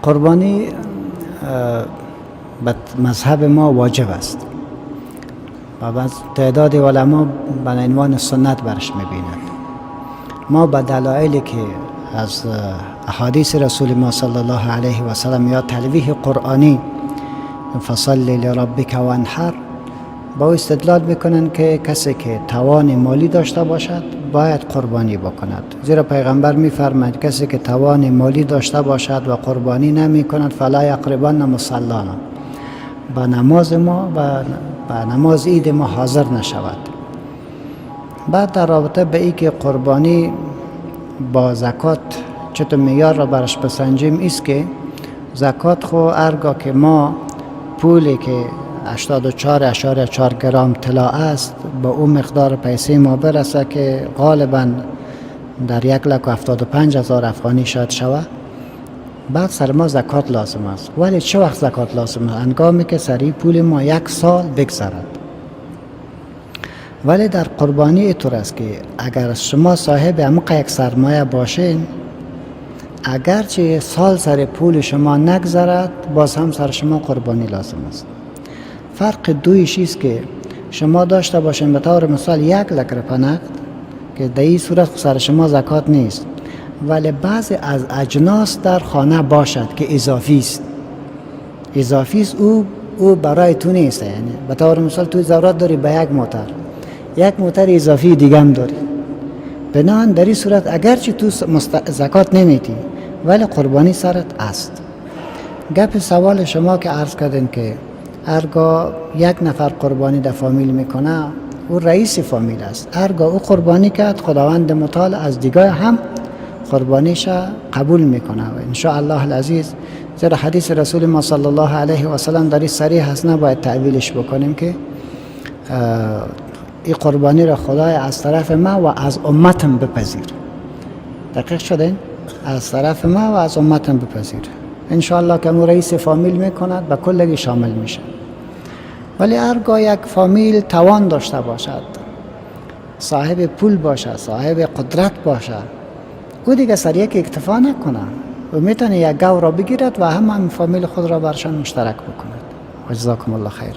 قربانی به مذهب ما واجب است و بعض تعداد علما به عنوان سنت برش میبیند. ما به دلایلی که از احادیث رسول ما صلی الله علیه و سلم یا تلویح قرآنی فصلی لربک وانحر با استدلال میکنن که کسی که توان مالی داشته باشد باید قربانی بکند، زیرا پیغمبر میفرماید کسی که توان مالی داشته باشد و قربانی نمی کند فلا یقربن مصلانا، با نماز ما و با نماز عید ما حاضر نشود. بعد در رابطه به ای که قربانی با زکات چطور معیار را برش بسنجیم است که زکات خو هرگاه که ما پولی که 84.4 گرم طلا است با اون مقدار پیسه ما برسه که غالبا در 1,75,000 افغانی شاید شود، بعد سر ما زکات لازم است. ولی چه وقت زکات لازم است؟ هنگامی که سری پول ما 1 سال بگذرد. ولی در قربانی اینطور است که اگر شما صاحب عمق یک سرمایه باشین، اگرچه سال سر پول شما نگذرد باز هم سر شما قربانی لازم است. فرق دویش است که شما داشته باشین به طور مثال 1 لک روپیه نقد که در این صورت سر شما زکات نیست، ولی بعضی از اجناس در خانه باشد که اضافی است، او برای تو نیست. یعنی به طور مثال تو ضرورت داری به یک موتر اضافی دیگه هم داری، بنابراین در این صورت اگرچه تو زکات نمیدی ولی قربانی سرت است. گپ سوال شما که عرض کردین که هرگاه 1 نفر قربانی در فامیل میکنه او رئیس فامیل است، هرگاه او قربانی کرد خداوند متعال از دیگه هم قربانیش قبول میکنه و ان شاء الله العزیز، زیرا حدیث رسول ما صلی الله علیه و سلم در این صریح هست، نباید تعویلش بکنیم که این قربانی را خدای از طرف ما و از امتم بپذیر. دقیق شدین؟ از طرف ما و از امتم بپذیر. ان شاء الله که رئیس فامیل میکند به کلگی شامل میشه. ولی هرگاه یک فامیل توان داشته باشد، صاحب پول باشد، صاحب قدرت باشد، او دیگه سر یک اکتفا نکنه و میتونه یک گاو را بگیرد و همه فامیل خود را برشان مشترک بکند. و جزاکم الله خیر.